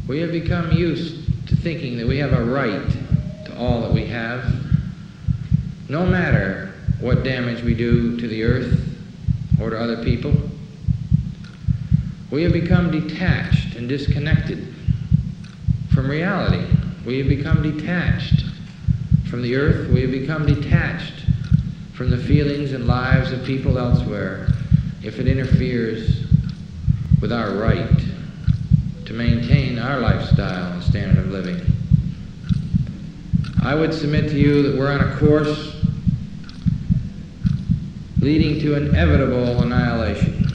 We have become used to thinking that we have a right to all that we have, no matter what damage we do to the earth or to other people. We have become detached and disconnected from reality. We have become detached from the earth. We have become detached from the feelings and lives of people elsewhere if it interferes with our right to maintain our lifestyle and standard of living. I would submit to you that we're on a course leading to inevitable annihilation.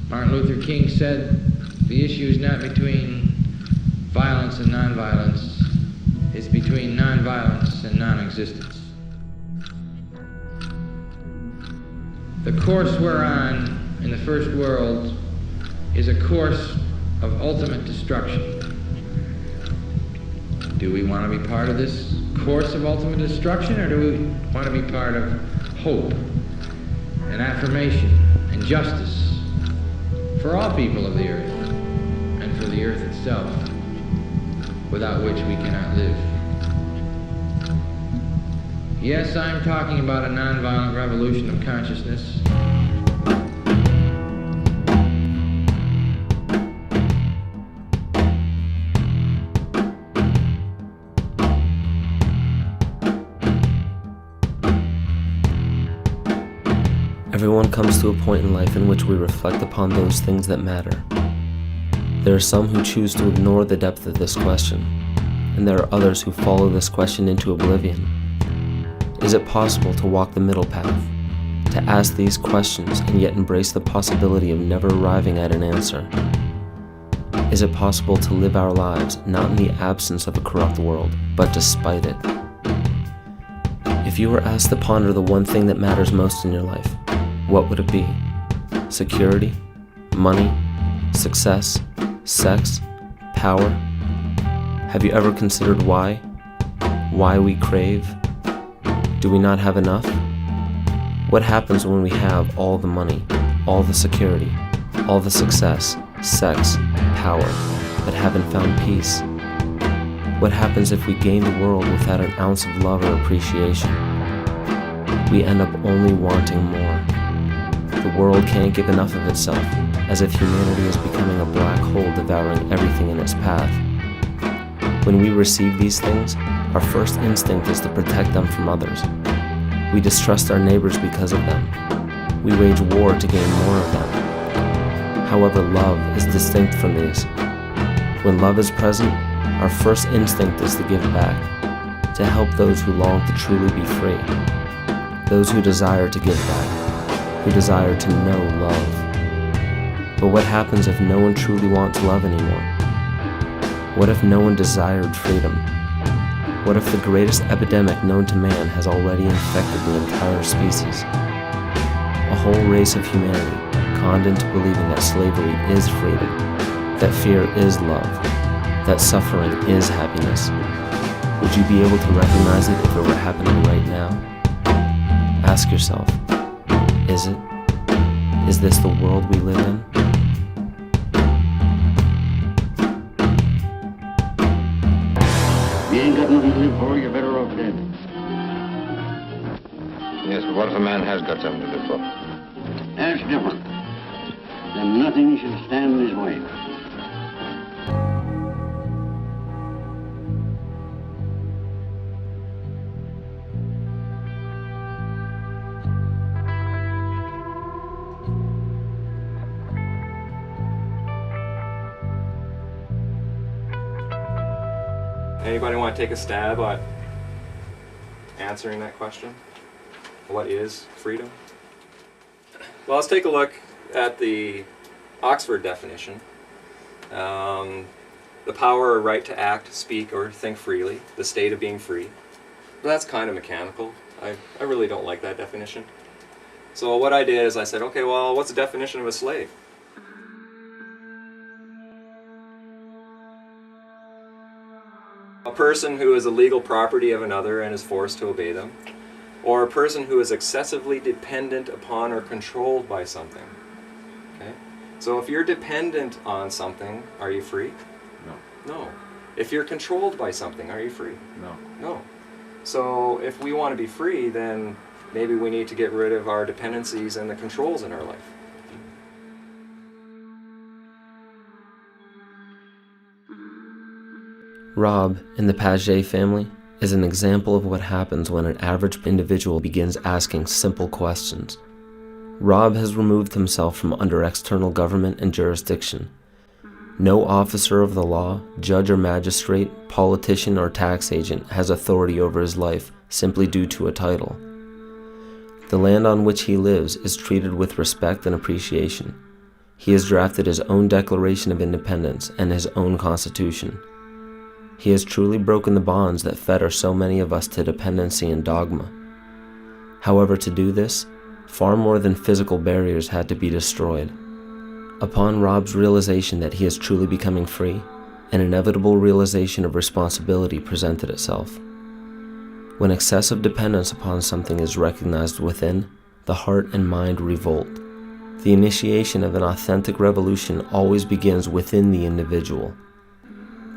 Martin Luther King said the issue is not between violence and nonviolence, it's between nonviolence and non-existence. The course we're on in the first world is a course of ultimate destruction. Do we want to be part of this course of ultimate destruction, or do we want to be part of hope and affirmation and justice for all people of the earth and for the earth itself, without which we cannot live? Yes, I'm talking about a nonviolent revolution of consciousness. Everyone comes to a point in life in which we reflect upon those things that matter. There are some who choose to ignore the depth of this question, and there are others who follow this question into oblivion. Is it possible to walk the middle path, to ask these questions and yet embrace the possibility of never arriving at an answer? Is it possible to live our lives not in the absence of a corrupt world, but despite it? If you were asked to ponder the one thing that matters most in your life, what would it be? Security? Money? Success? Sex? Power? Have you ever considered why? Why we crave? Do we not have enough? What happens when we have all the money, all the security, all the success, sex, power, but haven't found peace? What happens if we gain the world without an ounce of love or appreciation? We end up only wanting more. The world can't give enough of itself, as if humanity is becoming a black hole devouring everything in its path. When we receive these things, our first instinct is to protect them from others. We distrust our neighbors because of them. We wage war to gain more of them. However, love is distinct from these. When love is present, our first instinct is to give back, to help those who long to truly be free, those who desire to give back, who desire to know love. But what happens if no one truly wants love anymore? What if no one desired freedom? What if the greatest epidemic known to man has already infected the entire species? A whole race of humanity conned into believing that slavery is freedom, that fear is love, that suffering is happiness. Would you be able to recognize it if it were happening right now? Ask yourself, is it? Is this the world we live in? You ain't got nothing to live for, you're better off dead. Yes, but what if a man has got something to live for? That's different. Then nothing should stand in his way. Anybody want to take a stab at answering that question? What is freedom? Well, let's take a look at the Oxford definition. The power or right to act, speak, or think freely, the state of being free. But that's kind of mechanical. I really don't like that definition. So what I did is I said, okay, well, what's the definition of a slave? A person who is a legal property of another and is forced to obey them, or a person who is excessively dependent upon or controlled by something. Okay? So if you're dependent on something, are you free? No. No. If you're controlled by something, are you free? No. No. So if we want to be free, then maybe we need to get rid of our dependencies and the controls in our life. Rob, in the Paget family, is an example of what happens when an average individual begins asking simple questions. Rob has removed himself from under external government and jurisdiction. No officer of the law, judge or magistrate, politician or tax agent has authority over his life simply due to a title. The land on which he lives is treated with respect and appreciation. He has drafted his own Declaration of Independence and his own Constitution. He has truly broken the bonds that fetter so many of us to dependency and dogma. However, to do this, far more than physical barriers had to be destroyed. Upon Rob's realization that he is truly becoming free, an inevitable realization of responsibility presented itself. When excessive dependence upon something is recognized within, the heart and mind revolt. The initiation of an authentic revolution always begins within the individual.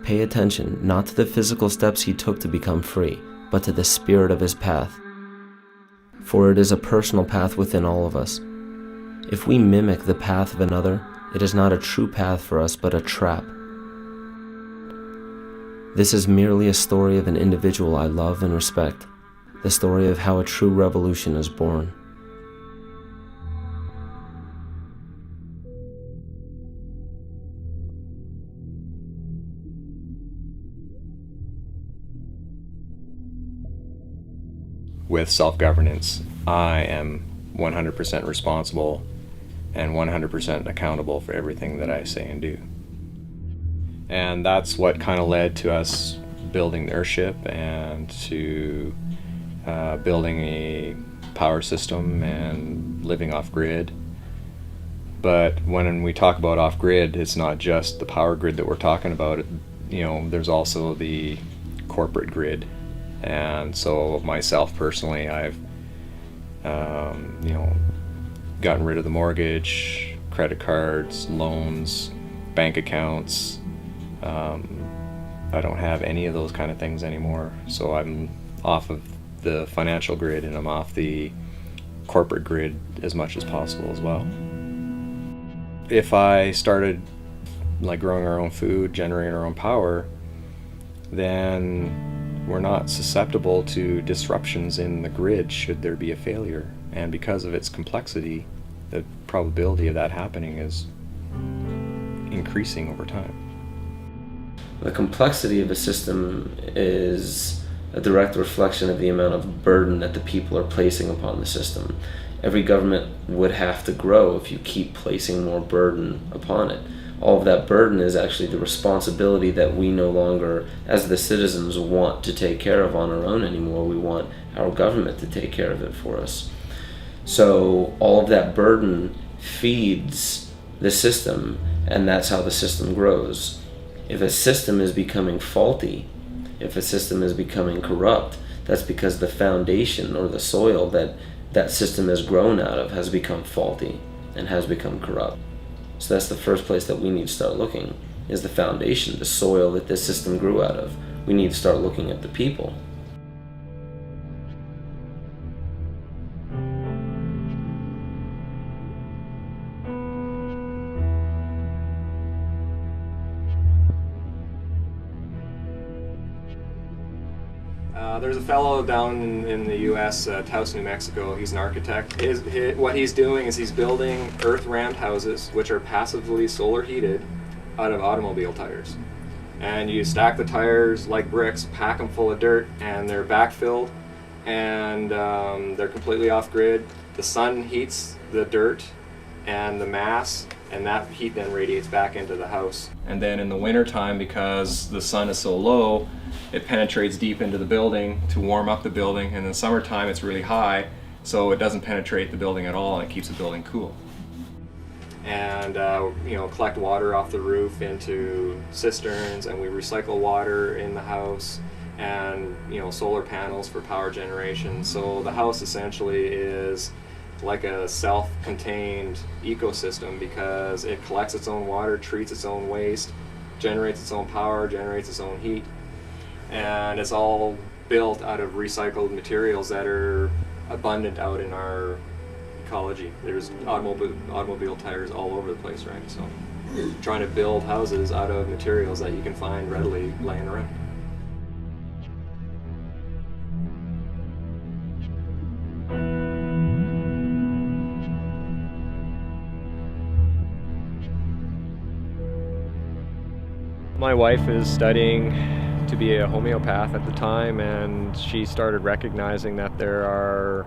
Pay attention not to the physical steps he took to become free, but to the spirit of his path. For it is a personal path within all of us. If we mimic the path of another, it is not a true path for us, but a trap. This is merely a story of an individual I love and respect, the story of how a true revolution is born. With self-governance, I am 100% responsible and 100% accountable for everything that I say and do. And that's what kind of led to us building the airship and to building a power system and living off-grid. But when we talk about off-grid, it's not just the power grid that we're talking about. There's also the corporate grid. And so myself personally, I've gotten rid of the mortgage, credit cards, loans, bank accounts. I don't have any of those kind of things anymore. So I'm off of the financial grid and I'm off the corporate grid as much as possible as well. If I started growing our own food, generating our own power, then we're not susceptible to disruptions in the grid should there be a failure. And because of its complexity, the probability of that happening is increasing over time. The complexity of a system is a direct reflection of the amount of burden that the people are placing upon the system. Every government would have to grow if you keep placing more burden upon it. All of that burden is actually the responsibility that we no longer, as the citizens, want to take care of on our own anymore. We want our government to take care of it for us. So all of that burden feeds the system, and that's how the system grows. If a system is becoming faulty, if a system is becoming corrupt, that's because the foundation or the soil that that system has grown out of has become faulty and has become corrupt. So that's the first place that we need to start looking, is the foundation, the soil that this system grew out of. We need to start looking at the people. There's a fellow down in the U.S., Taos, New Mexico. He's an architect. What he's doing is he's building earth-rammed houses, which are passively solar heated, out of automobile tires. And you stack the tires like bricks, pack them full of dirt, and they're backfilled, and they're completely off-grid. The sun heats the dirt and the mass, and that heat then radiates back into the house. And then in the wintertime, because the sun is so low, it penetrates deep into the building to warm up the building, and in the summertime it's really high, so it doesn't penetrate the building at all, and it keeps the building cool. And collect water off the roof into cisterns, and we recycle water in the house, and solar panels for power generation. So the house essentially is like a self-contained ecosystem because it collects its own water, treats its own waste, generates its own power, generates its own heat, and it's all built out of recycled materials that are abundant out in our ecology. There's automobile tires all over the place, right? So trying to build houses out of materials that you can find readily laying around. My wife is studying to be a homeopath at the time, and she started recognizing that there are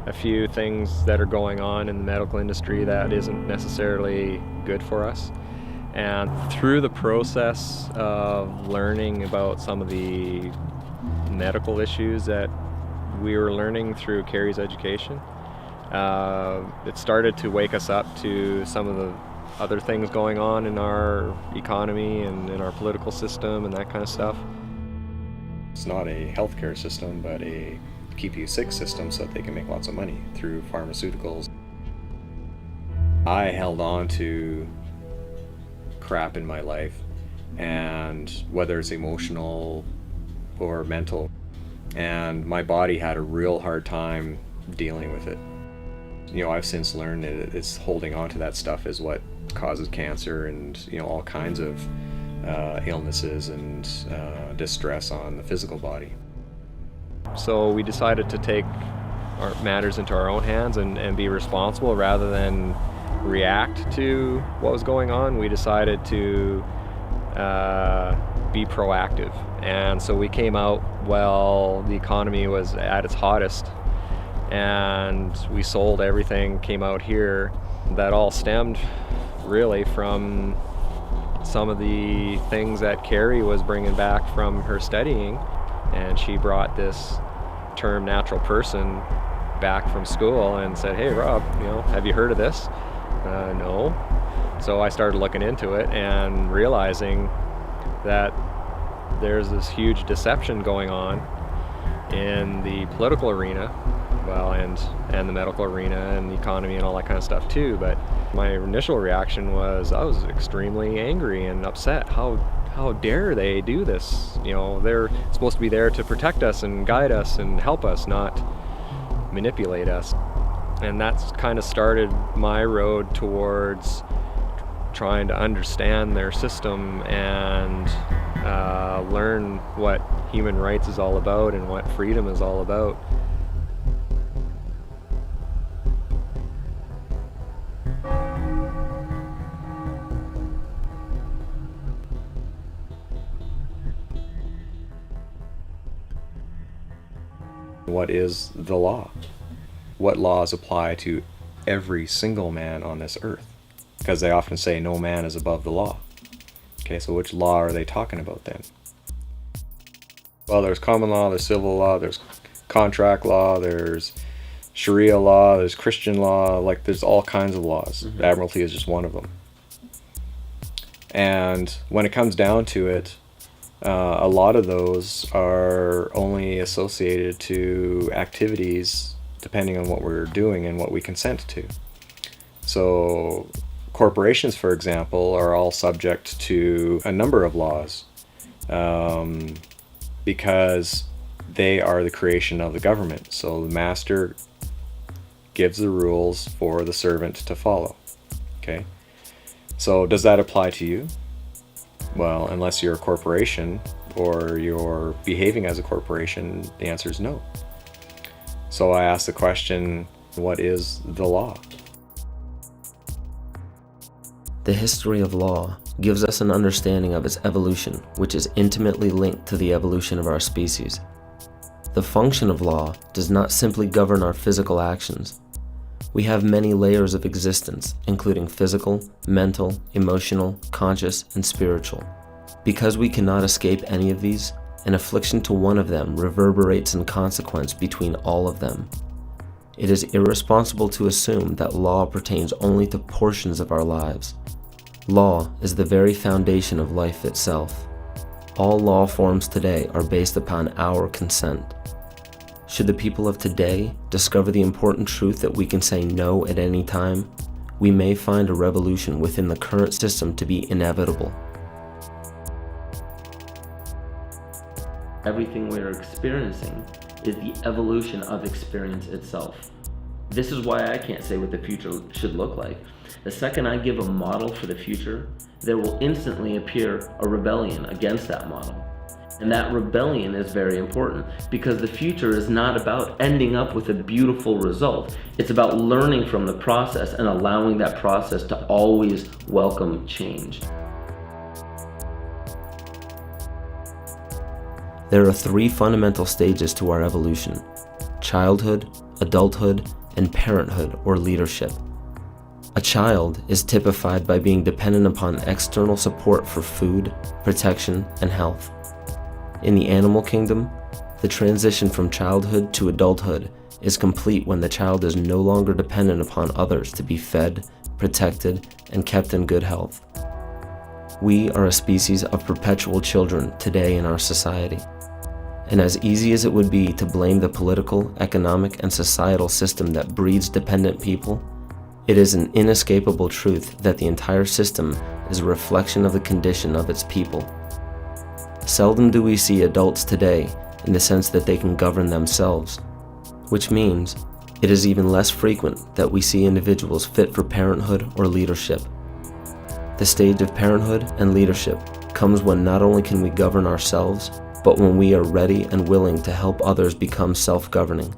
a few things that are going on in the medical industry that isn't necessarily good for us. And through the process of learning about some of the medical issues that we were learning through Carrie's education, it started to wake us up to some of the other things going on in our economy and in our political system and that kind of stuff. It's not a healthcare system, but a keep you sick system so that they can make lots of money through pharmaceuticals. I held on to crap in my life, and whether it's emotional or mental, and my body had a real hard time dealing with it. You know, I've since learned that it's holding on to that stuff is what causes cancer and, you know, all kinds of illnesses and distress on the physical body. So we decided to take our matters into our own hands and be responsible rather than react to what was going on. We decided to be proactive. And so we came out while the economy was at its hottest, and we sold everything, came out here. That all stemmed really from some of the things that Carrie was bringing back from her studying, and she brought this term natural person back from school and said, "Hey Rob, you know, have you heard of this?" No. So I started looking into it and realizing that there's this huge deception going on in the political arena, well, and the medical arena and the economy and all that kind of stuff too. But my initial reaction was I was extremely angry and upset. How dare they do this? You know, they're supposed to be there to protect us and guide us and help us, not manipulate us. And that's kind of started my road towards trying to understand their system and learn what human rights is all about and what freedom is all about. What is the law? What laws apply to every single man on this earth? Because they often say no man is above the law. Okay, so which law are they talking about then? Well, there's common law, there's civil law, there's contract law, there's Sharia law, there's Christian law, like there's all kinds of laws. Mm-hmm. Admiralty is just one of them. And when it comes down to it, a lot of those are only associated to activities depending on what we're doing and what we consent to. So corporations, for example, are all subject to a number of laws because they are the creation of the government. So the master gives the rules for the servant to follow. Okay? So does that apply to you? Well, unless you're a corporation or you're behaving as a corporation, the answer is no. So I asked the question, what is the law? The history of law gives us an understanding of its evolution, which is intimately linked to the evolution of our species. The function of law does not simply govern our physical actions. We have many layers of existence, including physical, mental, emotional, conscious, and spiritual. Because we cannot escape any of these, an affliction to one of them reverberates in consequence between all of them. It is irresponsible to assume that law pertains only to portions of our lives. Law is the very foundation of life itself. All law forms today are based upon our consent. Should the people of today discover the important truth that we can say no at any time, we may find a revolution within the current system to be inevitable. Everything we are experiencing is the evolution of experience itself. This is why I can't say what the future should look like. The second I give a model for the future, there will instantly appear a rebellion against that model. And that rebellion is very important because the future is not about ending up with a beautiful result. It's about learning from the process and allowing that process to always welcome change. There are 3 fundamental stages to our evolution: childhood, adulthood, and parenthood or leadership. A child is typified by being dependent upon external support for food, protection, and health. In the animal kingdom, the transition from childhood to adulthood is complete when the child is no longer dependent upon others to be fed, protected, and kept in good health. We are a species of perpetual children today in our society. And as easy as it would be to blame the political, economic, and societal system that breeds dependent people, it is an inescapable truth that the entire system is a reflection of the condition of its people. Seldom do we see adults today in the sense that they can govern themselves, which means it is even less frequent that we see individuals fit for parenthood or leadership. The stage of parenthood and leadership comes when not only can we govern ourselves, but when we are ready and willing to help others become self-governing.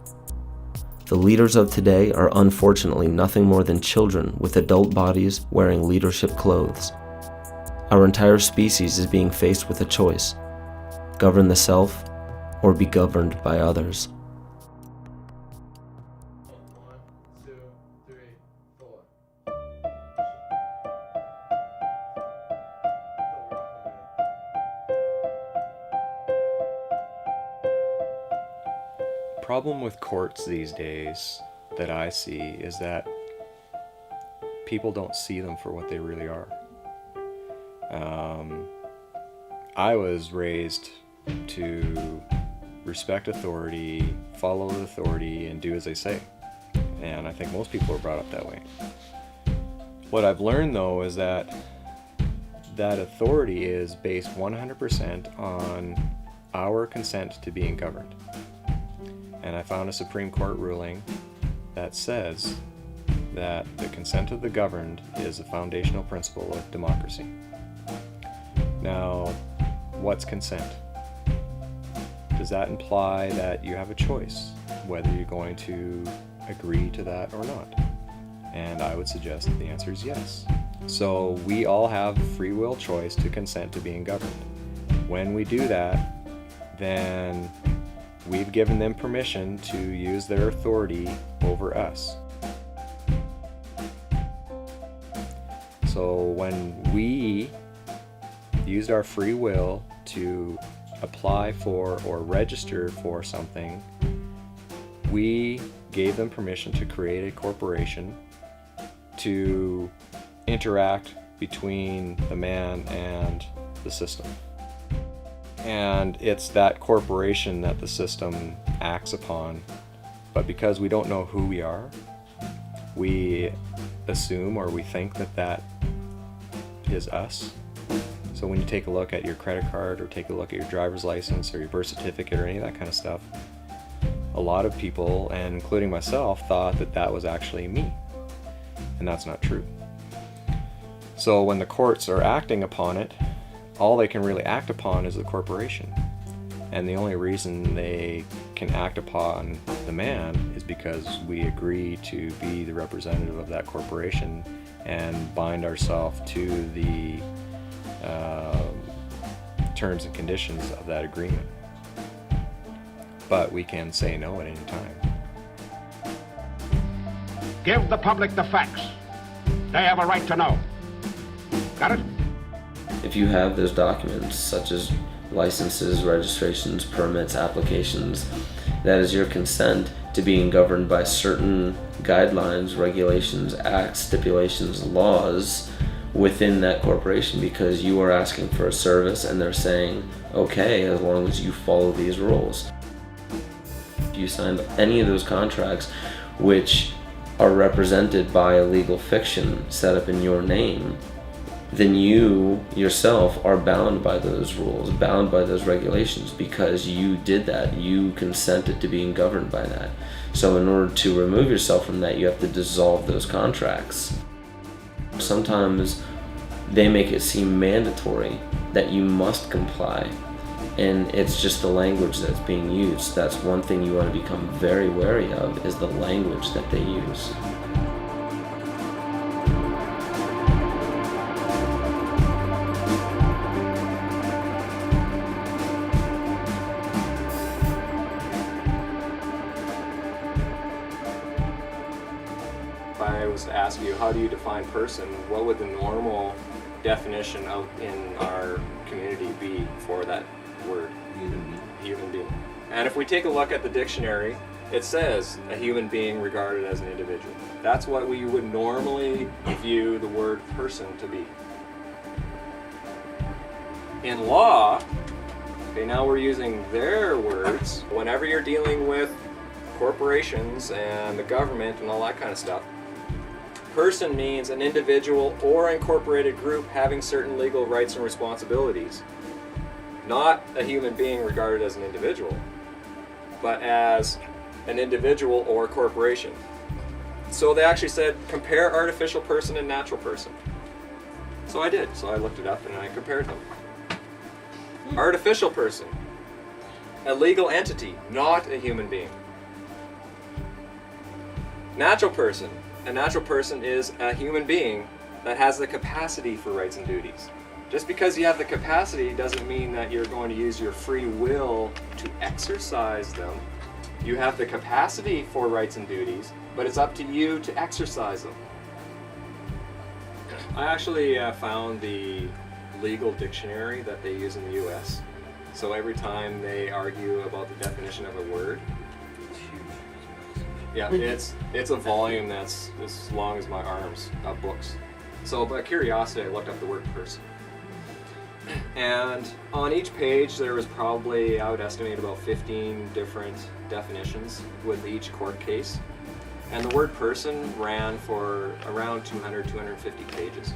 The leaders of today are unfortunately nothing more than children with adult bodies wearing leadership clothes. Our entire species is being faced with a choice: govern the self or be governed by others. 1, 2, 3, 4. Problem with courts these days that I see is that people don't see them for what they really are. I was raised to respect authority, follow the authority, and do as they say. And I think most people are brought up that way. What I've learned though is that authority is based 100% on our consent to being governed. And I found a Supreme Court ruling that says that the consent of the governed is a foundational principle of democracy. Now, what's consent? Does that imply that you have a choice whether you're going to agree to that or not? And I would suggest that the answer is yes. So we all have free will choice to consent to being governed. When we do that, then we've given them permission to use their authority over us. So when we used our free will to apply for or register for something, we gave them permission to create a corporation to interact between the man and the system. And it's that corporation that the system acts upon. But because we don't know who we are, we assume or we think that that is us. So when you take a look at your credit card or take a look at your driver's license or your birth certificate or any of that kind of stuff, a lot of people, and including myself, thought that that was actually me. And that's not true. So when the courts are acting upon it, all they can really act upon is the corporation. And the only reason they can act upon the man is because we agree to be the representative of that corporation and bind ourselves to the terms and conditions of that agreement. But we can say no at any time. Give the public the facts. They have a right to know. Got it? If you have those documents, such as licenses, registrations, permits, applications, that is your consent to being governed by certain guidelines, regulations, acts, stipulations, laws within that corporation, because you are asking for a service and they're saying, okay, as long as you follow these rules. you signed any of those contracts which are represented by a legal fiction set up in your name, then you yourself are bound by those rules, bound by those regulations, because you did that. You consented to being governed by that. So in order to remove yourself from that, you have to dissolve those contracts. Sometimes they make it seem mandatory that you must comply, and it's just the language that's being used. That's one thing you want to become very wary of, is the language that they use. If I was to ask you, how do you define person, what would the normal definition in our community be for that word? Human being. And if we take a look at the dictionary, it says a human being regarded as an individual. That's what we would normally view the word person to be. In law, okay, now we're using their words. Whenever you're dealing with corporations and the government and all that kind of stuff, person means an individual or incorporated group having certain legal rights and responsibilities. Not a human being regarded as an individual, but as an individual or corporation. So they actually said, compare artificial person and natural person. So I did. So I looked it up and I compared them. Artificial person, a legal entity, not a human being. Natural person, a natural person is a human being that has the capacity for rights and duties. Just because you have the capacity doesn't mean that you're going to use your free will to exercise them. You have the capacity for rights and duties, but it's up to you to exercise them. I actually found the legal dictionary that they use in the US. So every time they argue about the definition of a word, yeah, it's a volume that's as long as my arms of books. So by curiosity, I looked up the word person. And on each page there was probably, I would estimate, about 15 different definitions with each court case. And the word person ran for around 250 pages.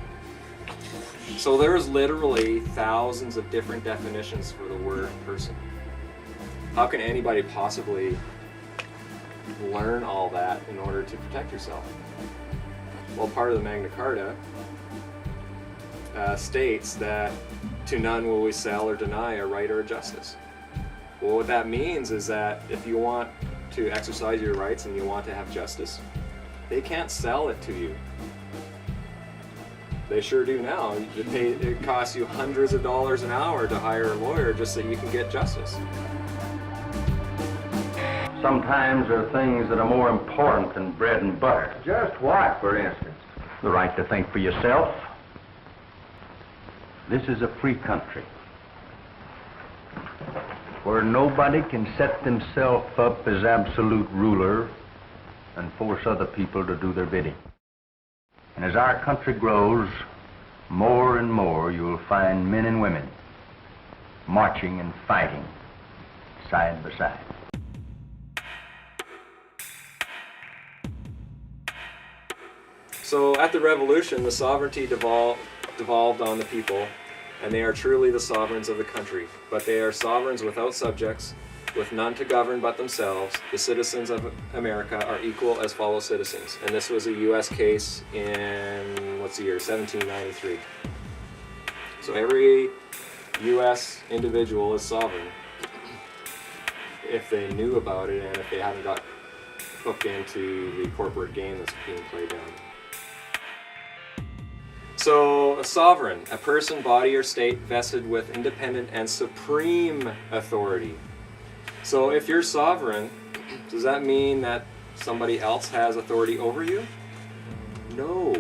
So there was literally thousands of different definitions for the word person. How can anybody possibly learn all that in order to protect yourself? Well, part of the Magna Carta states that to none will we sell or deny a right or a justice. Well, what that means is that if you want to exercise your rights and you want to have justice, they can't sell it to you. They sure do now. It costs you hundreds of dollars an hour to hire a lawyer just so you can get justice. Sometimes there are things that are more important than bread and butter. Just what, for instance? The right to think for yourself. This is a free country where nobody can set themselves up as absolute ruler and force other people to do their bidding. And as our country grows, more and more you'll find men and women marching and fighting side by side. So at the Revolution, the sovereignty devolved on the people, and they are truly the sovereigns of the country. But they are sovereigns without subjects, with none to govern but themselves. The citizens of America are equal as fellow citizens. And this was a U.S. case in, what's the year, 1793. So every U.S. individual is sovereign if they knew about it and if they hadn't got hooked into the corporate game that's being played down. So, a sovereign, a person, body, or state vested with independent and supreme authority. So, if you're sovereign, does that mean that somebody else has authority over you? No.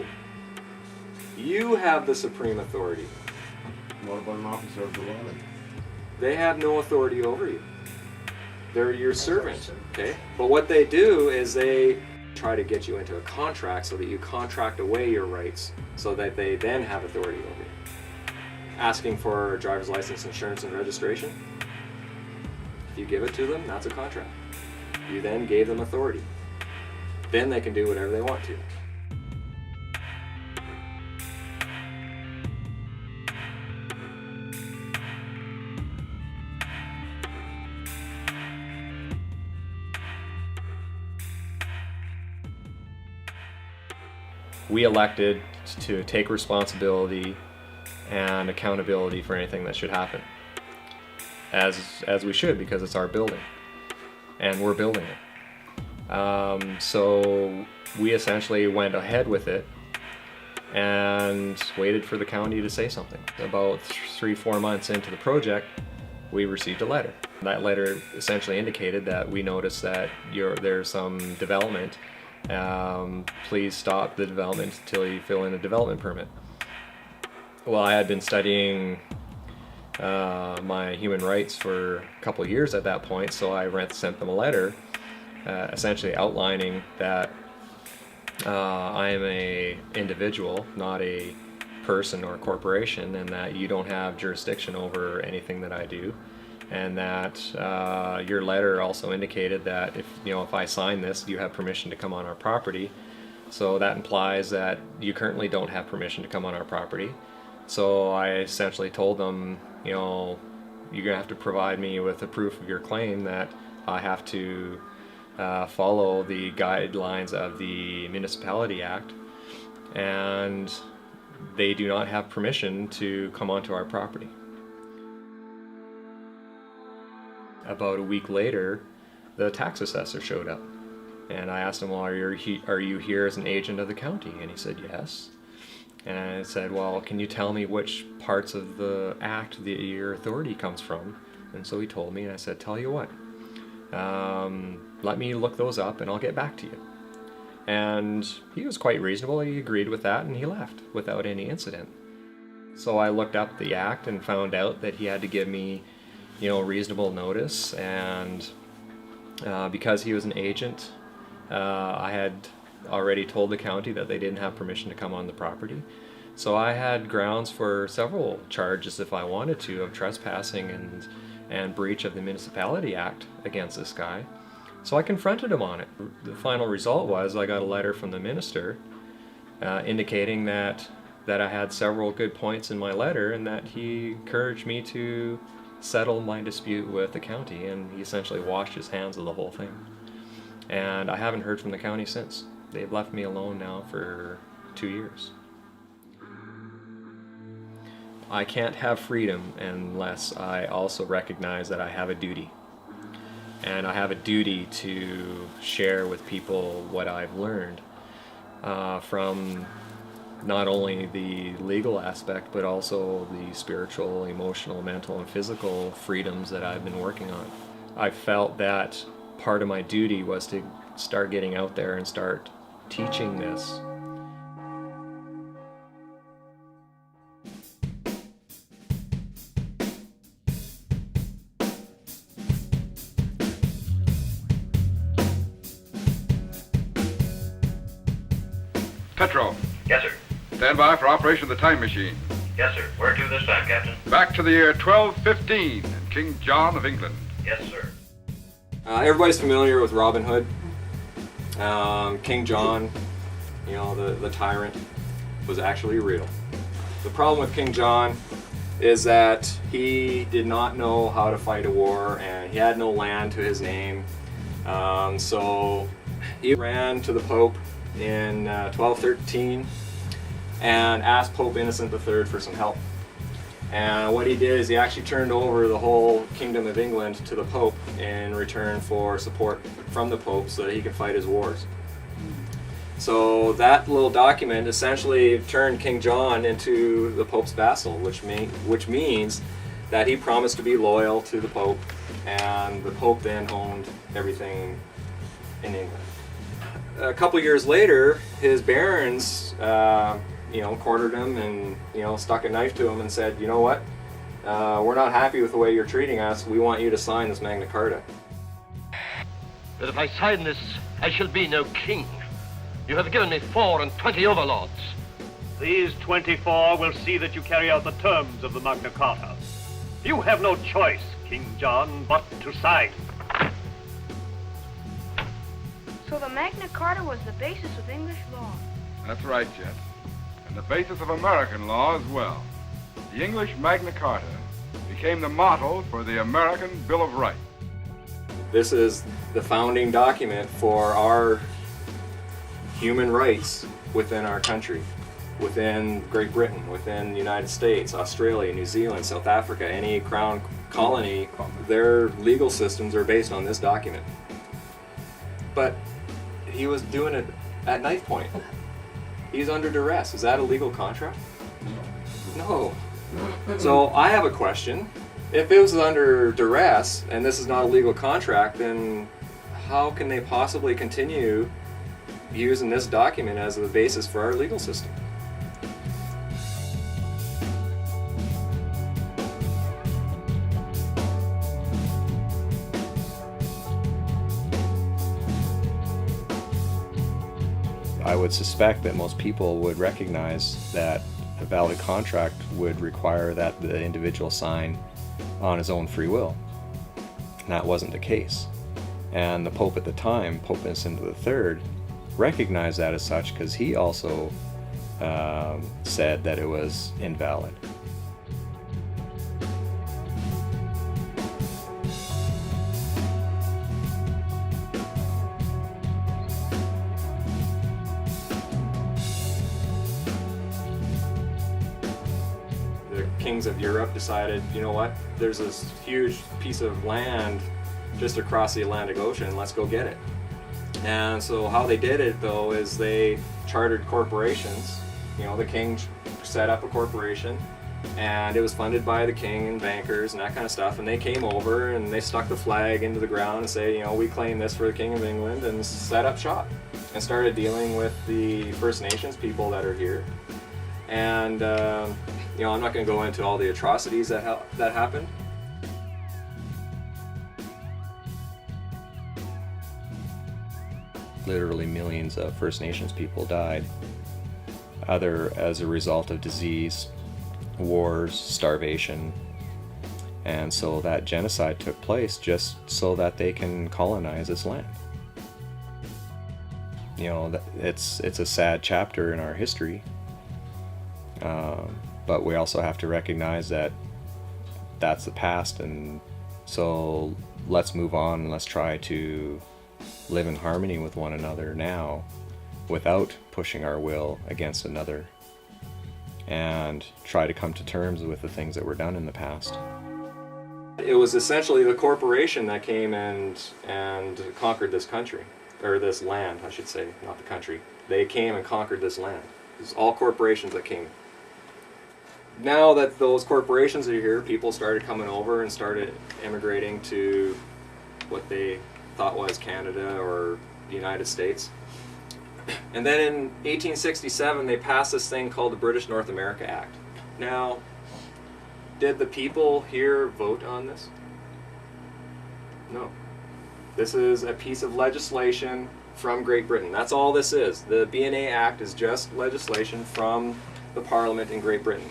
You have the supreme authority. What about an officer of the law then? They have no authority over you. They're your servant, okay? But what they do is they try to get you into a contract so that you contract away your rights so that they then have authority over you. Asking for a driver's license, insurance, and registration. If you give it to them, that's a contract. You then gave them authority. Then they can do whatever they want to. We elected to take responsibility and accountability for anything that should happen, as we should, because it's our building and we're building it. So we essentially went ahead with it and waited for the county to say something. About 3-4 months into the project, we received a letter. That letter essentially indicated that we noticed that there's some development. Please stop the development until you fill in a development permit. Well, I had been studying my human rights for a couple of years at that point, so I sent them a letter essentially outlining that I am an individual, not a person or corporation, and that you don't have jurisdiction over anything that I do, and that your letter also indicated that if I sign this, you have permission to come on our property. So that implies that you currently don't have permission to come on our property. So I essentially told them, you're gonna have to provide me with a proof of your claim that I have to follow the guidelines of the Municipality Act, and they do not have permission to come onto our property. About a week later, the tax assessor showed up, and I asked him, well, are you here as an agent of the county? And he said, yes. And I said, well, can you tell me which parts of the act that your authority comes from? And so he told me, and I said, tell you what, let me look those up and I'll get back to you. And he was quite reasonable. He agreed with that, and he left without any incident. So I looked up the act and found out that he had to give me reasonable notice, and because he was an agent, I had already told the county that they didn't have permission to come on the property. So I had grounds for several charges, if I wanted to, of trespassing and breach of the Municipality Act against this guy. So I confronted him on it. The final result was I got a letter from the minister indicating that I had several good points in my letter, and that he encouraged me to settle my dispute with the county, and he essentially washed his hands of the whole thing. And I haven't heard from the county since. They've left me alone now for 2 years. I can't have freedom unless I also recognize that I have a duty. And I have a duty to share with people what I've learned from not only the legal aspect, but also the spiritual, emotional, mental, and physical freedoms that I've been working on. I felt that part of my duty was to start getting out there and start teaching this. Petro. Yes, sir. Stand by for operation of the time machine. Yes, sir. Where to this time, Captain? Back to the year 1215 and King John of England. Yes, sir. Everybody's familiar with Robin Hood. King John, the tyrant, was actually real. The problem with King John is that he did not know how to fight a war, and he had no land to his name. So he ran to the Pope in 1213 and asked Pope Innocent III for some help. And what he did is he actually turned over the whole Kingdom of England to the Pope in return for support from the Pope so that he could fight his wars. So that little document essentially turned King John into the Pope's vassal, which means that he promised to be loyal to the Pope, and the Pope then owned everything in England. A couple years later, his barons cornered him and stuck a knife to him and said, you know what, we're not happy with the way you're treating us. We want you to sign this Magna Carta. But if I sign this, I shall be no king. You have given me 24 overlords. These 24 will see that you carry out the terms of the Magna Carta. You have no choice, King John, but to sign. So the Magna Carta was the basis of English law. That's right, Jet. And the basis of American law as well. The English Magna Carta became the model for the American Bill of Rights. This is the founding document for our human rights within our country, within Great Britain, within the United States, Australia, New Zealand, South Africa, any crown colony. Their legal systems are based on this document. But he was doing it at knife point. He's under duress. Is that a legal contract? No. So I have a question. If it was under duress and this is not a legal contract, then how can they possibly continue using this document as the basis for our legal system? I would suspect that most people would recognize that a valid contract would require that the individual sign on his own free will. And that wasn't the case. And the Pope at the time, Pope Innocent III, recognized that as such because he also said that it was invalid. The kings of Europe decided, you know what, there's this huge piece of land just across the Atlantic Ocean, let's go get it. And so how they did it though is they chartered corporations. You know, the king set up a corporation and it was funded by the king and bankers and that kind of stuff, and they came over and they stuck the flag into the ground and say, you know, we claim this for the King of England, and set up shop and started dealing with the First Nations people that are here. And you know, I'm not going to go into all the atrocities that happened. Literally millions of First Nations people died, either as a result of disease, wars, starvation, and so that genocide took place just so that they can colonize this land. You know, it's a sad chapter in our history, but we also have to recognize that that's the past, and so let's move on and let's try to live in harmony with one another now without pushing our will against another, and try to come to terms with the things that were done in the past. It was essentially the corporation that came and conquered this country, or this land, I should say, not the country. They came and conquered this land. It was all corporations that came. Now that those corporations are here, people started coming over and started immigrating to what they thought was Canada or the United States. And then in 1867 they passed this thing called the British North America Act. Now, did the people here vote on this? No. This is a piece of legislation from Great Britain. That's all this is. The BNA Act is just legislation from the Parliament in Great Britain.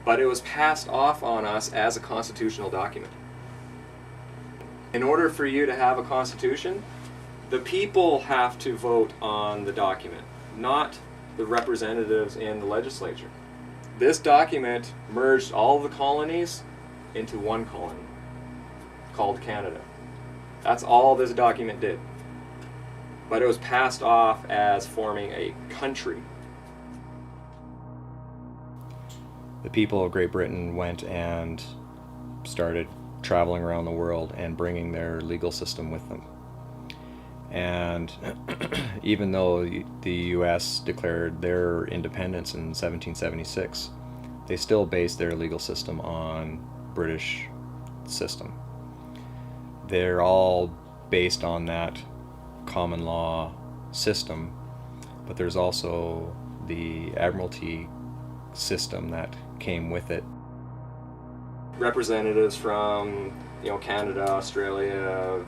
But it was passed off on us as a constitutional document. In order for you to have a constitution, the people have to vote on the document, not the representatives in the legislature. This document merged all the colonies into one colony called Canada. That's all this document did. But it was passed off as forming a country. The people of Great Britain went and started traveling around the world and bringing their legal system with them. And even though the US declared their independence in 1776, they still based their legal system on British system. They're all based on that common law system, but there's also the Admiralty system that came with it. Representatives from, you know, Canada, Australia,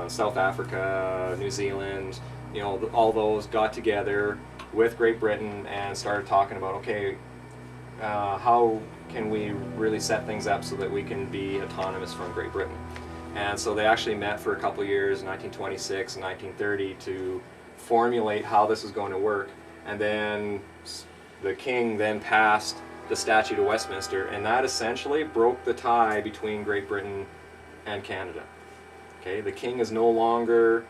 South Africa, New Zealand, you know, all those got together with Great Britain and started talking about, okay, how can we really set things up so that we can be autonomous from Great Britain? And so they actually met for a couple of years, 1926 and 1930, to formulate how this was going to work. And then the king then passed the Statute of Westminster, and that essentially broke the tie between Great Britain and Canada. Okay, the king is no longer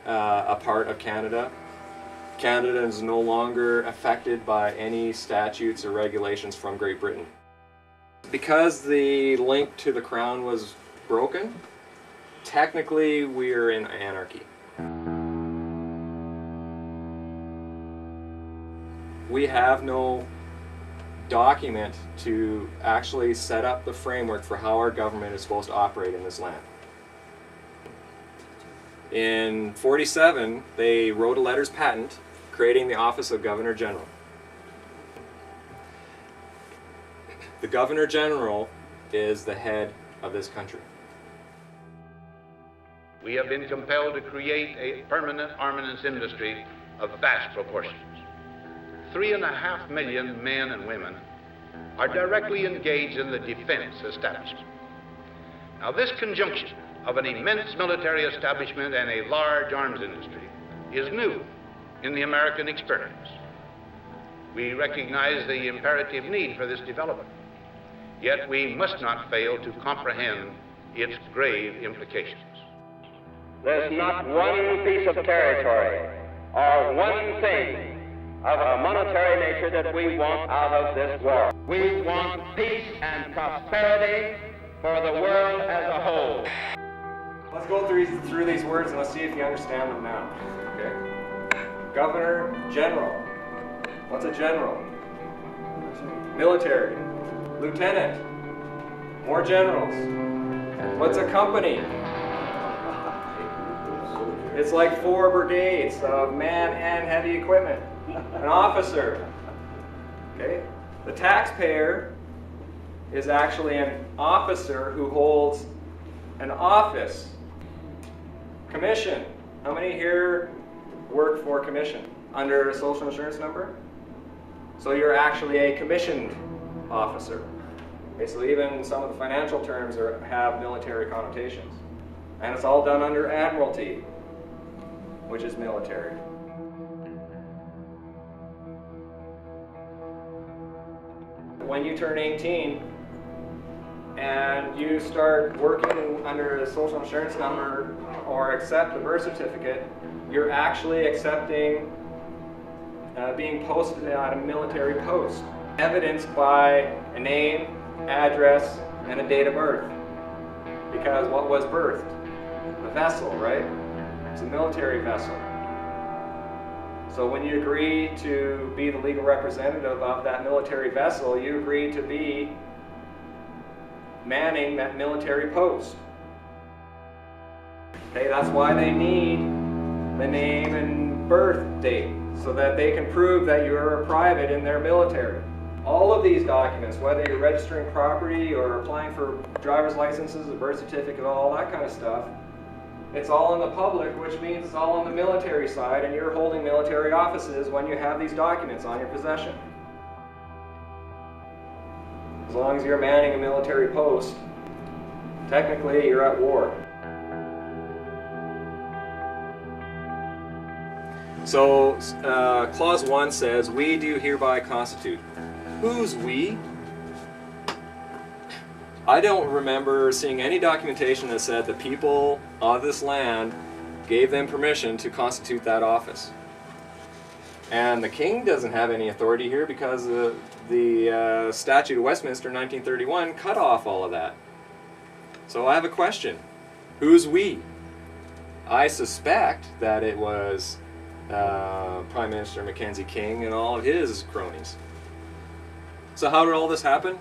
a part of Canada. Canada is no longer affected by any statutes or regulations from Great Britain. Because the link to the crown was broken, technically we're in anarchy. We have no document to actually set up the framework for how our government is supposed to operate in this land. In 47, they wrote a letters patent creating the office of Governor General. The Governor General is the head of this country. We have been compelled to create a permanent armaments industry of vast proportions. 3.5 million men and women are directly engaged in the defense establishment. Now, this conjunction of an immense military establishment and a large arms industry is new in the American experience. We recognize the imperative need for this development, yet we must not fail to comprehend its grave implications. There's not one piece of territory or one thing of a monetary nature that we want out of this war. We want peace and prosperity for the world as a whole. Let's go through these words and let's see if you understand them now. Okay. Governor General. What's a general? Military. Lieutenant. More generals. What's a company? It's like 4 brigades of man and heavy equipment. An officer. Okay? The taxpayer is actually an officer who holds an office. Commission. How many here work for commission under a social insurance number? So you're actually a commissioned officer. Okay, so even some of the financial terms have military connotations. And it's all done under admiralty, which is military. When you turn 18 and you start working under a social insurance number or accept a birth certificate, you're actually accepting being posted at a military post, evidenced by a name, address, and a date of birth. Because what was birthed? The vessel, right? It's a military vessel. So when you agree to be the legal representative of that military vessel, you agree to be manning that military post. Okay, that's why they need the name and birth date, so that they can prove that you're a private in their military. All of these documents, whether you're registering property or applying for driver's licenses, a birth certificate, all that kind of stuff, it's all in the public, which means it's all on the military side, and you're holding military offices when you have these documents on your possession. As long as you're manning a military post, technically you're at war. So, Clause 1 says, "We do hereby constitute." Who's we? I don't remember seeing any documentation that said the people of this land gave them permission to constitute that office. And the king doesn't have any authority here because the Statute of Westminster 1931 cut off all of that. So I have a question. Who's we? I suspect that it was Prime Minister Mackenzie King and all of his cronies. So how did all this happen?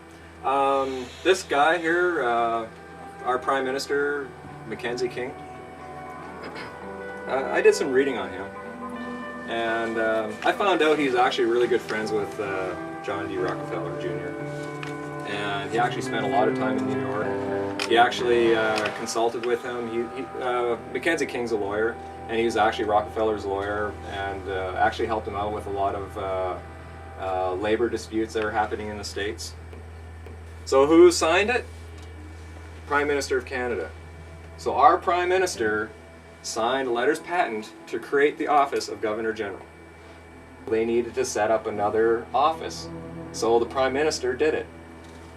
This guy here, our Prime Minister, Mackenzie King, I did some reading on him, and I found out he's actually really good friends with John D. Rockefeller Jr. And he actually spent a lot of time in New York. He actually consulted with him. Mackenzie King's a lawyer, and he was actually Rockefeller's lawyer, and actually helped him out with a lot of labor disputes that were happening in the States. So who signed it? Prime Minister of Canada. So our Prime Minister signed letters patent to create the office of Governor General. They needed to set up another office, so the Prime Minister did it.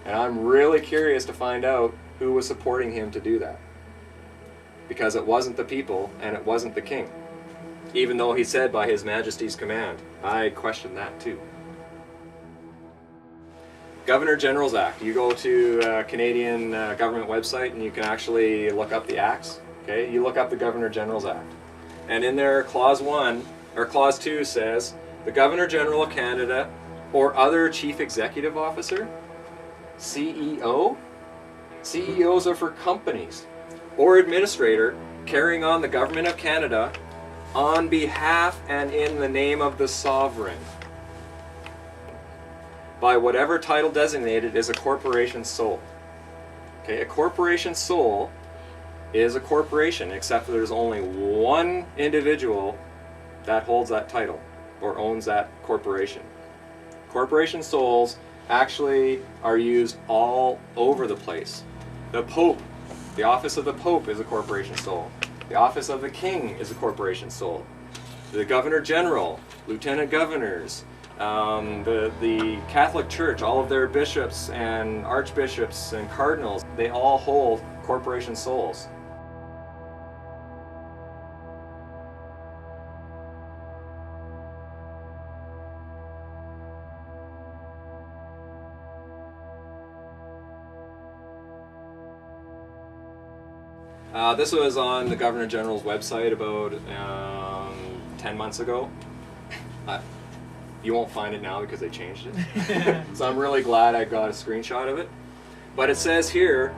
And I'm really curious to find out who was supporting him to do that. Because it wasn't the people and it wasn't the king. Even though he said by His Majesty's command. I question that too. Governor General's Act. You go to Canadian government website and you can actually look up the acts. Okay, you look up the Governor General's Act. And in there, Clause 1, or Clause 2 says, the Governor General of Canada or other Chief Executive Officer, CEO, CEOs are for companies, or administrator carrying on the Government of Canada on behalf and in the name of the Sovereign, by whatever title designated is a corporation sole. Okay, a corporation sole is a corporation, except that there's only one individual that holds that title or owns that corporation. Corporation soles actually are used all over the place. The Pope, the office of the Pope is a corporation sole. The office of the King is a corporation sole. The Governor General, Lieutenant Governors, the Catholic Church, all of their bishops and archbishops and cardinals, they all hold corporation soles. This was on the Governor General's website about 10 months ago. You won't find it now because they changed it. So I'm really glad I got a screenshot of it. But it says here,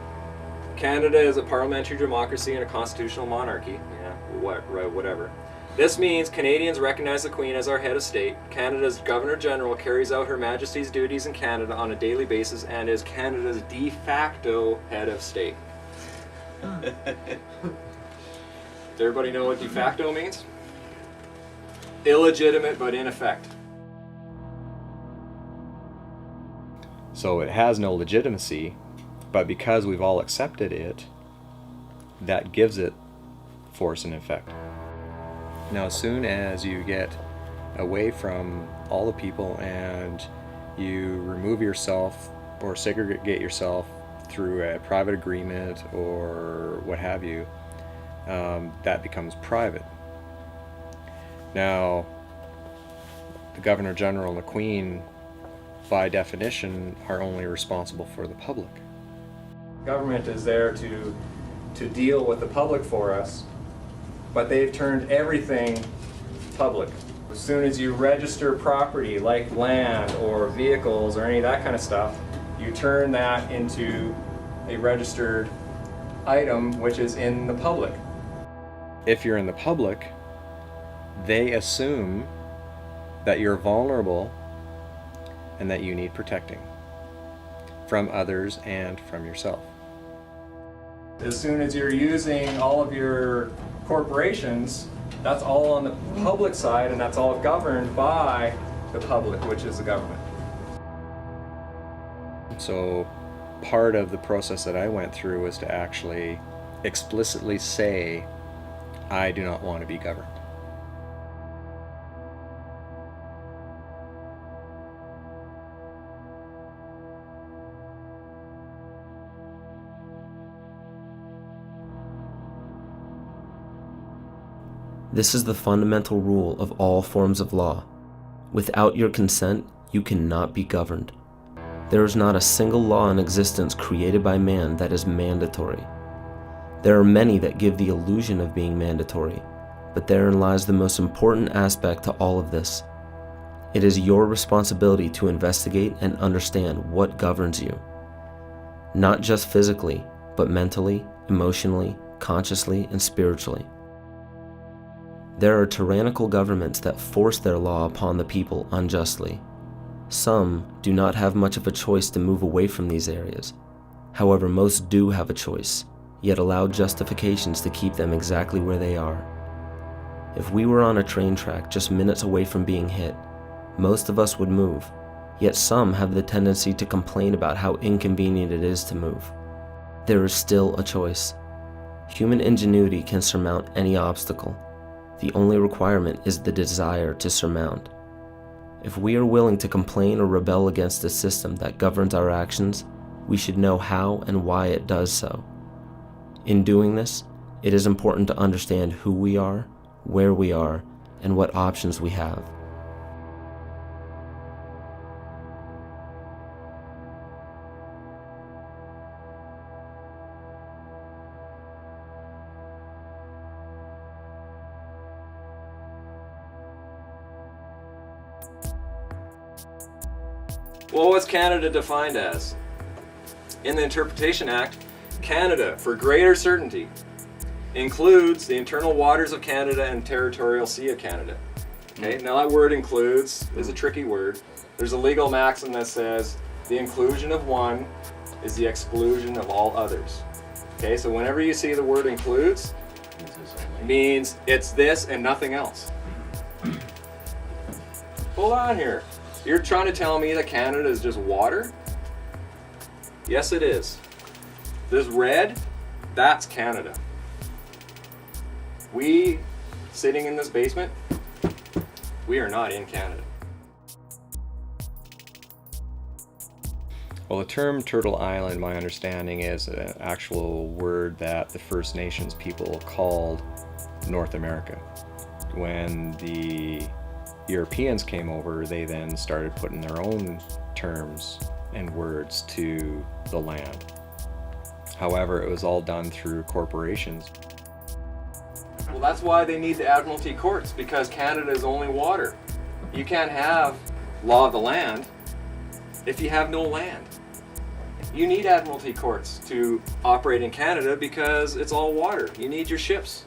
Canada is a parliamentary democracy and a constitutional monarchy. Yeah, whatever. This means Canadians recognize the Queen as our head of state. Canada's Governor General carries out Her Majesty's duties in Canada on a daily basis and is Canada's de facto head of state. Does everybody know what de facto means? Illegitimate but in effect. So it has no legitimacy, but because we've all accepted it, that gives it force and effect. Now, as soon as you get away from all the people and you remove yourself or segregate yourself through a private agreement or what have you, that becomes private. Now, the Governor General and the Queen, by definition, are only responsible for the public. Government is there to deal with the public for us, but they've turned everything public. As soon as you register property like land or vehicles or any of that kind of stuff, you turn that into a registered item which is in the public. If you're in the public, they assume that you're vulnerable and that you need protecting from others and from yourself. As soon as you're using all of your corporations, that's all on the public side and that's all governed by the public, which is the government. So part of the process that I went through was to actually explicitly say, I do not want to be governed. This is the fundamental rule of all forms of law. Without your consent, you cannot be governed. There is not a single law in existence created by man that is mandatory. There are many that give the illusion of being mandatory, but therein lies the most important aspect to all of this. It is your responsibility to investigate and understand what governs you. Not just physically, but mentally, emotionally, consciously, and spiritually. There are tyrannical governments that force their law upon the people unjustly. Some do not have much of a choice to move away from these areas. However, most do have a choice, yet allow justifications to keep them exactly where they are. If we were on a train track just minutes away from being hit, most of us would move, yet some have the tendency to complain about how inconvenient it is to move. There is still a choice. Human ingenuity can surmount any obstacle. The only requirement is the desire to surmount. If we are willing to complain or rebel against the system that governs our actions, we should know how and why it does so. In doing this, it is important to understand who we are, where we are, and what options we have. Well, what's Canada defined as? In the Interpretation Act, Canada, for greater certainty, includes the internal waters of Canada and territorial sea of Canada. Okay, now that word includes is a tricky word. There's a legal maxim that says the inclusion of one is the exclusion of all others. Okay, so whenever you see the word includes, it means it's this and nothing else. Hold on here. You're trying to tell me that Canada is just water? Yes, it is. This red, that's Canada. We, sitting in this basement, we are not in Canada. Well, the term Turtle Island, my understanding, is an actual word that the First Nations people called North America. When the Europeans came over, they then started putting their own terms and words to the land. However, it was all done through corporations. Well, that's why they need the Admiralty courts, because Canada is only water. You can't have law of the land if you have no land. You need Admiralty courts to operate in Canada because it's all water. You need your ships.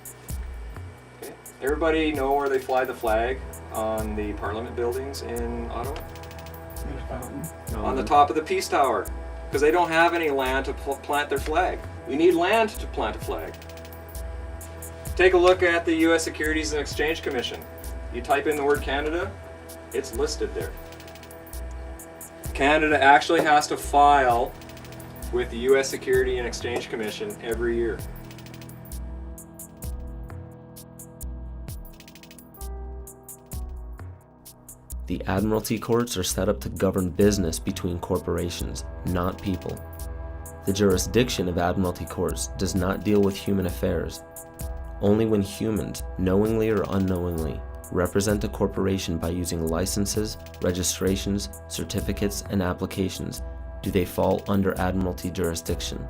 Okay? Everybody know where they fly the flag on the Parliament buildings in Ottawa? On the top of the Peace Tower, because they don't have any land to plant their flag. You need land to plant a flag. Take a look at the U.S. Securities and Exchange Commission. You type in the word Canada, it's listed there. Canada actually has to file with the U.S. Securities and Exchange Commission every year. The Admiralty courts are set up to govern business between corporations, not people. The jurisdiction of Admiralty courts does not deal with human affairs. Only when humans, knowingly or unknowingly, represent a corporation by using licenses, registrations, certificates, and applications do they fall under Admiralty jurisdiction.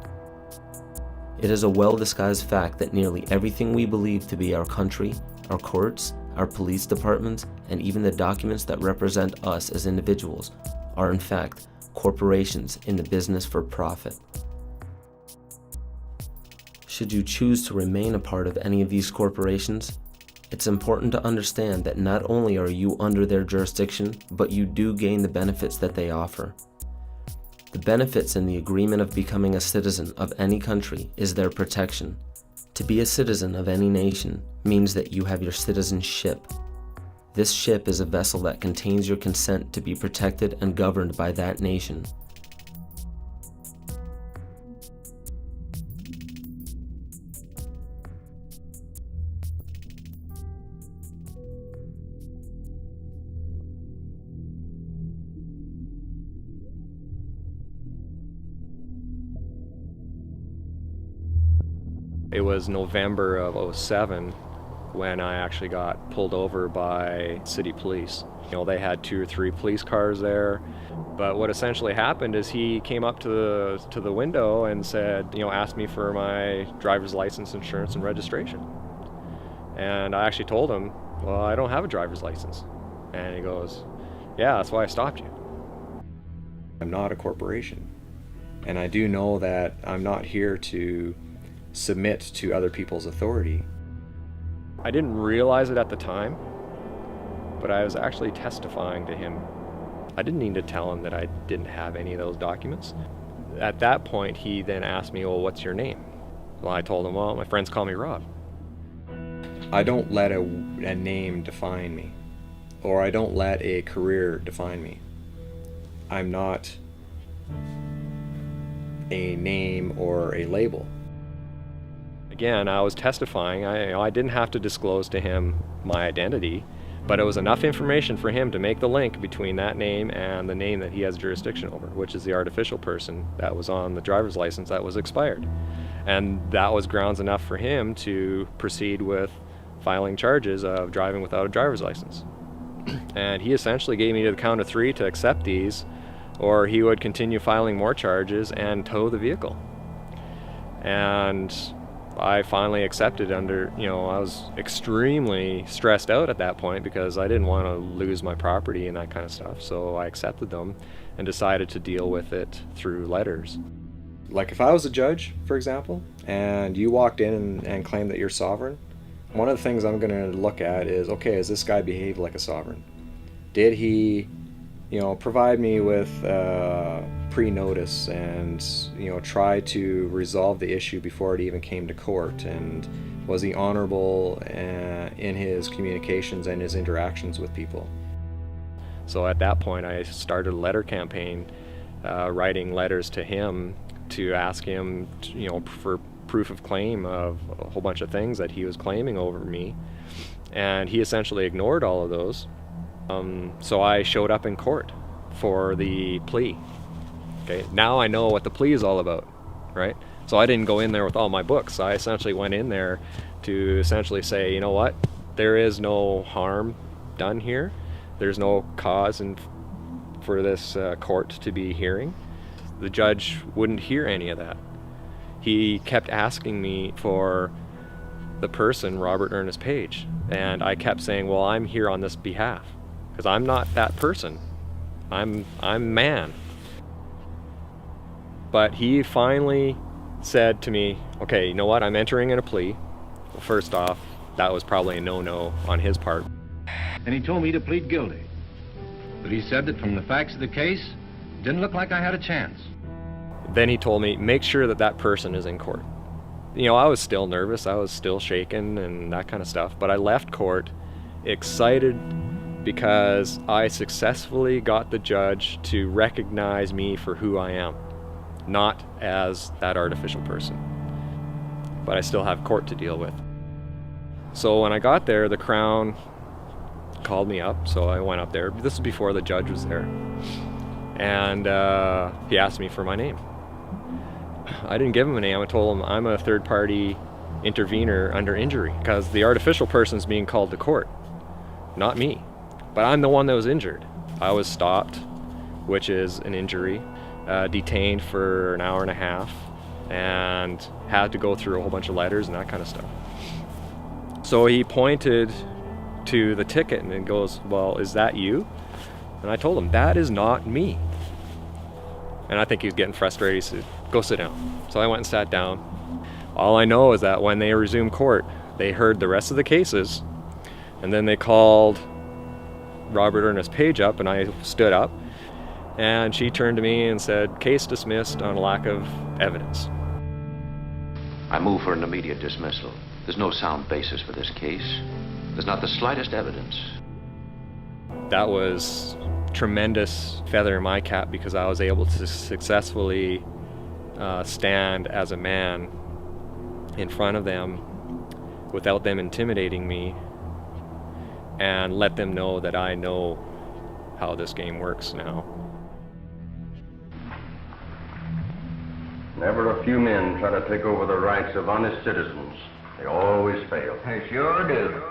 It is a well-disguised fact that nearly everything we believe to be our country, our courts, our police departments, and even the documents that represent us as individuals are in fact corporations in the business for profit. Should you choose to remain a part of any of these corporations, it's important to understand that not only are you under their jurisdiction, but you do gain the benefits that they offer. The benefits in the agreement of becoming a citizen of any country is their protection. To be a citizen of any nation means that you have your citizenship. This ship is a vessel that contains your consent to be protected and governed by that nation. It was November of '07 when I actually got pulled over by city police. You know, they had 2 or 3 police cars there, but what essentially happened is he came up to the window and said, you know, asked me for my driver's license, insurance, and registration. And I actually told him, well, I don't have a driver's license. And he goes, yeah, that's why I stopped you. I'm not a corporation, and I do know that I'm not here to submit to other people's authority. I didn't realize it at the time, but I was actually testifying to him. I didn't need to tell him that I didn't have any of those documents. At that point, he then asked me, well, what's your name? Well, I told him, well, my friends call me Rob. I don't let a name define me, or I don't let a career define me. I'm not a name or a label. again, I was testifying. I didn't have to disclose to him my identity, but it was enough information for him to make the link between that name and the name that he has jurisdiction over, which is the artificial person that was on the driver's license that was expired. And that was grounds enough for him to proceed with filing charges of driving without a driver's license. And he essentially gave me to the count of 3 to accept these, or he would continue filing more charges and tow the vehicle. And I finally accepted under, I was extremely stressed out at that point because I didn't want to lose my property and that kind of stuff. So I accepted them and decided to deal with it through letters. Like if I was a judge, for example, and you walked in and claimed that you're sovereign, one of the things I'm going to look at is, okay, does this guy behave like a sovereign? Did he, provide me with pre-notice and, try to resolve the issue before it even came to court? And was he honorable in his communications and his interactions with people? So at that point, I started a letter campaign, writing letters to him to ask him, for proof of claim of a whole bunch of things that he was claiming over me, and he essentially ignored all of those. So I showed up in court for the plea. Okay, now I know what the plea is all about, right? So I didn't go in there with all my books. I essentially went in there to essentially say, you know what, there is no harm done here. There's no cause for this court to be hearing. The judge wouldn't hear any of that. He kept asking me for the person, Robert Ernest Page, and I kept saying, well, I'm here on this behalf, because I'm not that person. I'm man. But he finally said to me, okay, you know what, I'm entering in a plea. Well, first off, that was probably a no-no on his part. And he told me to plead guilty. But he said that from the facts of the case, it didn't look like I had a chance. Then he told me, make sure that that person is in court. I was still nervous, I was still shaken and that kind of stuff, but I left court excited because I successfully got the judge to recognize me for who I am, not as that artificial person. But I still have court to deal with. So when I got there, the Crown called me up, so I went up there. This was before the judge was there. And he asked me for my name. I didn't give him a name. I told him I'm a third-party intervener under injury because the artificial person's being called to court, not me. But I'm the one that was injured. I was stopped, which is an injury, detained for an hour and a half, and had to go through a whole bunch of letters and that kind of stuff. So he pointed to the ticket and goes, well, is that you? And I told him, that is not me. And I think he was getting frustrated. He said, go sit down. So I went and sat down. All I know is that when they resumed court, they heard the rest of the cases, and then they called Robert Ernest Page up, and I stood up, and she turned to me and said, case dismissed on lack of evidence. I move for an immediate dismissal. There's no sound basis for this case. There's not the slightest evidence. That was tremendous feather in my cap because I was able to successfully stand as a man in front of them without them intimidating me and let them know that I know how this game works now. Never a few men try to take over the rights of honest citizens. They always fail. They sure do.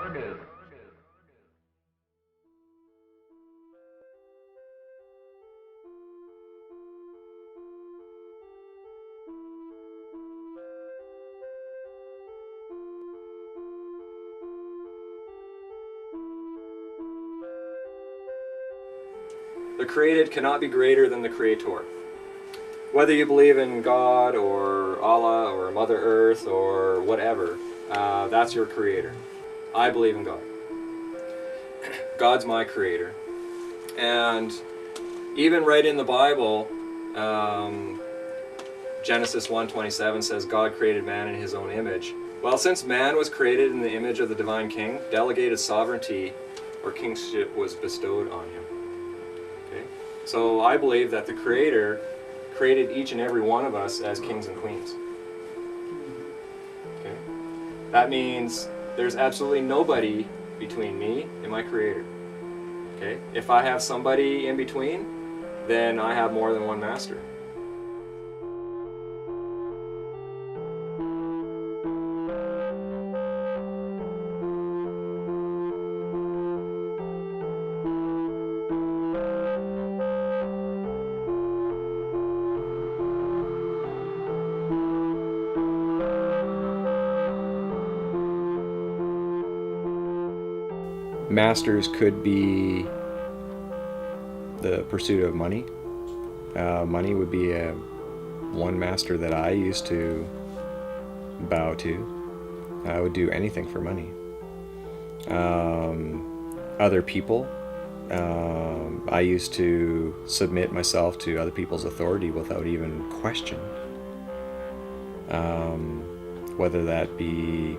The created cannot be greater than the creator. Whether you believe in God or Allah or Mother Earth or whatever, that's your creator. I believe in God. God's my creator. And even right in the Bible, Genesis 1:27 says God created man in his own image. Well, since man was created in the image of the divine king, delegated sovereignty or kingship was bestowed on him. Okay? So I believe that the creator created each and every one of us as kings and queens. Okay? That means there's absolutely nobody between me and my Creator. Okay? If I have somebody in between, then I have more than one master. Masters could be the pursuit of money. Money would be one master that I used to bow to. I would do anything for money. Other people, I used to submit myself to other people's authority without even question. Whether that be,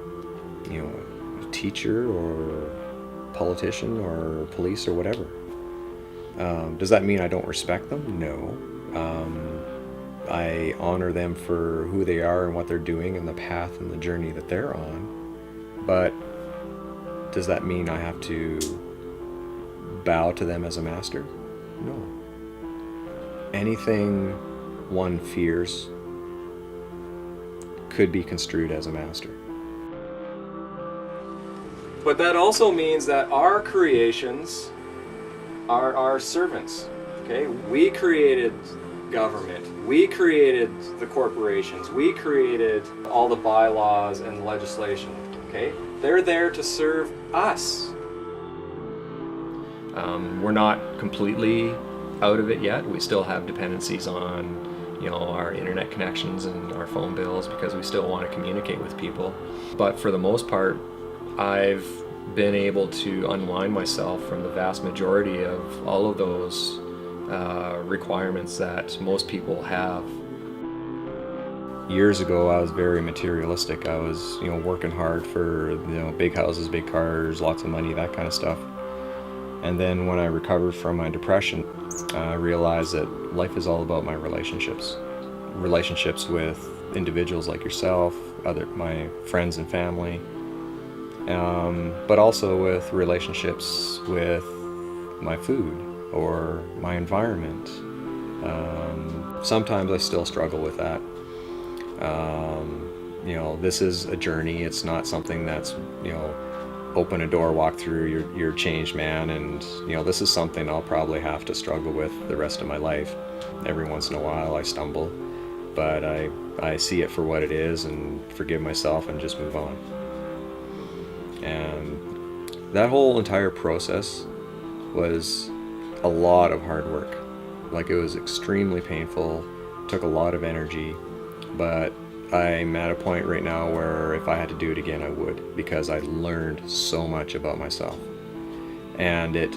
a teacher or politician or police or whatever. Does that mean I don't respect them? No. I honor them for who they are and what they're doing and the path and the journey that they're on. But does that mean I have to bow to them as a master? No. Anything one fears could be construed as a master. But that also means that our creations are our servants. Okay? We created government. We created the corporations. We created all the bylaws and legislation. Okay? They're there to serve us. We're not completely out of it yet. We still have dependencies on, our internet connections and our phone bills because we still want to communicate with people. But for the most part, I've been able to unwind myself from the vast majority of all of those requirements that most people have. Years ago, I was very materialistic. I was, working hard for, big houses, big cars, lots of money, that kind of stuff. And then when I recovered from my depression, I realized that life is all about my relationships. Relationships with individuals like yourself, my friends and family, but also with relationships with my food or my environment. Sometimes I still struggle with that. This is a journey. It's not something that's, open a door, walk through, you're changed man, and this is something I'll probably have to struggle with the rest of my life. Every once in a while I stumble, but I see it for what it is and forgive myself and just move on. And that whole entire process was a lot of hard work. Like, it was extremely painful, took a lot of energy, but I'm at a point right now where if I had to do it again, I would, because I learned so much about myself. And it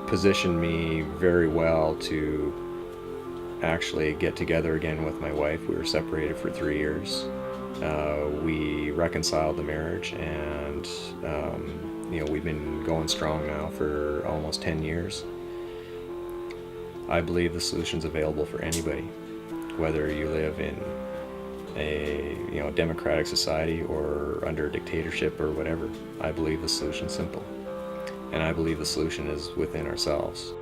positioned me very well to actually get together again with my wife. We were separated for 3 years. We reconciled the marriage, and we've been going strong now for almost 10 years. I believe the solution's available for anybody, whether you live in a democratic society or under a dictatorship or whatever. I believe the solution's simple, and I believe the solution is within ourselves.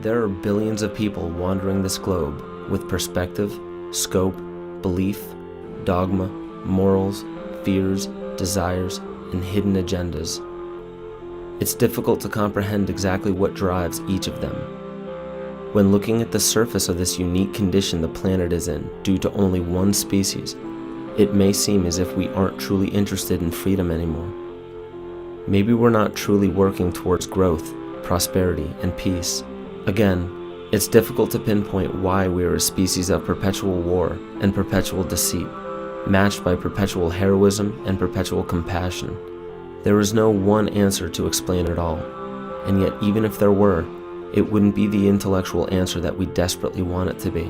There are billions of people wandering this globe with perspective, scope, belief, dogma, morals, fears, desires, and hidden agendas. It's difficult to comprehend exactly what drives each of them. When looking at the surface of this unique condition the planet is in due to only one species, it may seem as if we aren't truly interested in freedom anymore. Maybe we're not truly working towards growth, prosperity, and peace. Again, it's difficult to pinpoint why we are a species of perpetual war and perpetual deceit, matched by perpetual heroism and perpetual compassion. There is no one answer to explain it all, and yet even if there were, it wouldn't be the intellectual answer that we desperately want it to be.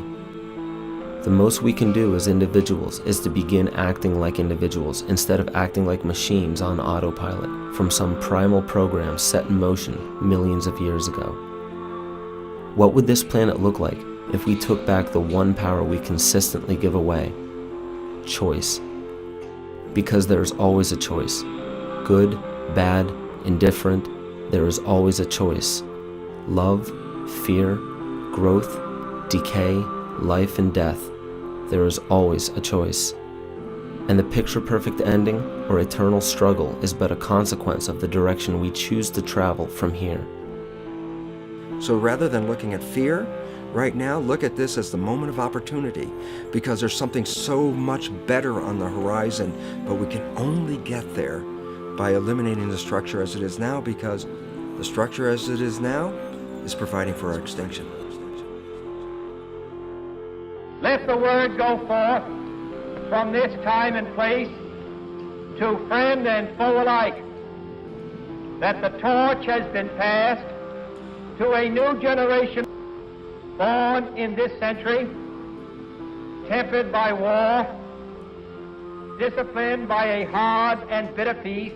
The most we can do as individuals is to begin acting like individuals instead of acting like machines on autopilot from some primal program set in motion millions of years ago. What would this planet look like if we took back the one power we consistently give away? Choice. Because there is always a choice. Good, bad, indifferent, there is always a choice. Love, fear, growth, decay, life and death, there is always a choice. And the picture-perfect ending or eternal struggle is but a consequence of the direction we choose to travel from here. So rather than looking at fear, right now, look at this as the moment of opportunity, because there's something so much better on the horizon, but we can only get there by eliminating the structure as it is now, because the structure as it is now is providing for our extinction. Let the word go forth from this time and place to friend and foe alike that the torch has been passed to a new generation born in this century, tempered by war, disciplined by a hard and bitter peace,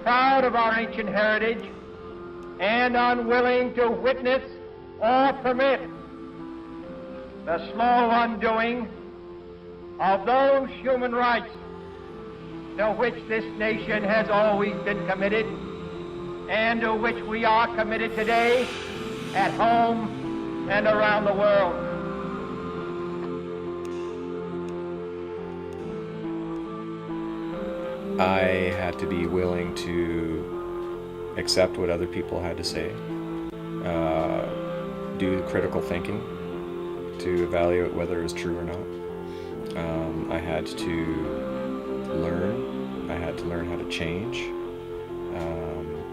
proud of our ancient heritage, and unwilling to witness or permit the slow undoing of those human rights to which this nation has always been committed and to which we are committed today at home and around the world. I had to be willing to accept what other people had to say, do critical thinking to evaluate whether it was true or not. I had to learn. I had to learn how to change.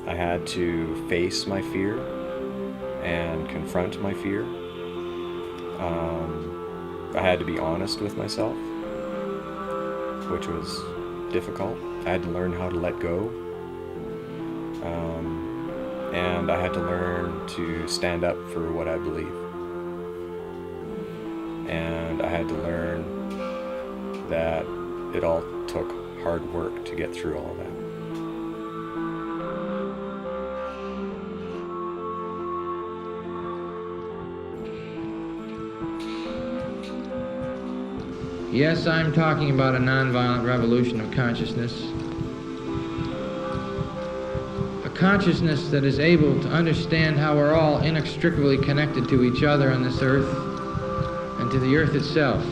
I had to face my fear and confront my fear. I had to be honest with myself, which was difficult. I had to learn how to let go. And I had to learn to stand up for what I believe. And I had to learn that it all took hard work to get through all of that. Yes, I'm talking about a nonviolent revolution of consciousness. A consciousness that is able to understand how we're all inextricably connected to each other on this earth and to the earth itself.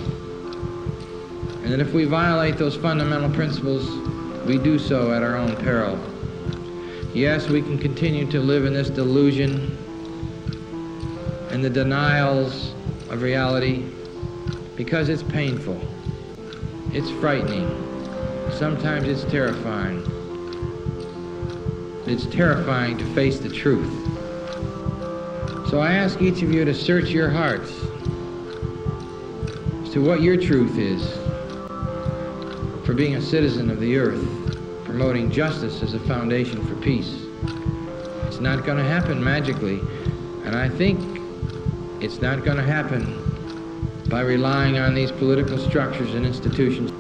And that if we violate those fundamental principles, we do so at our own peril. Yes, we can continue to live in this delusion and the denials of reality because it's painful, it's frightening, sometimes it's terrifying. It's terrifying to face the truth. So I ask each of you to search your hearts as to what your truth is for being a citizen of the earth, promoting justice as a foundation for peace. It's not going to happen magically, and I think it's not going to happen by relying on these political structures and institutions.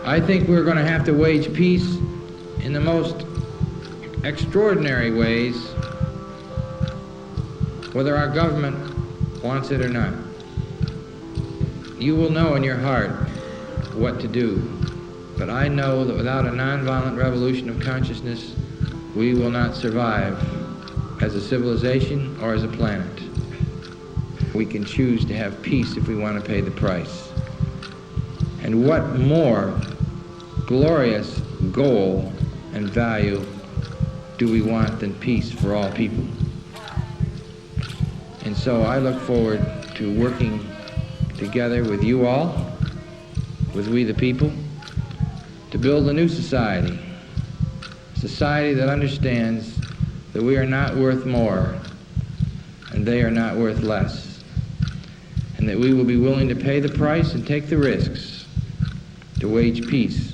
I think we're going to have to wage peace in the most extraordinary ways, whether our government wants it or not. You will know in your heart what to do, but I know that without a nonviolent revolution of consciousness, we will not survive as a civilization or as a planet. We can choose to have peace if we want to pay the price. And what more glorious goal and value do we want than peace for all people? And so I look forward to working together with you all, with we the people, to build a new society. A society that understands that we are not worth more and they are not worth less, and that we will be willing to pay the price and take the risks to wage peace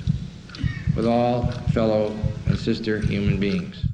with all fellow and sister human beings.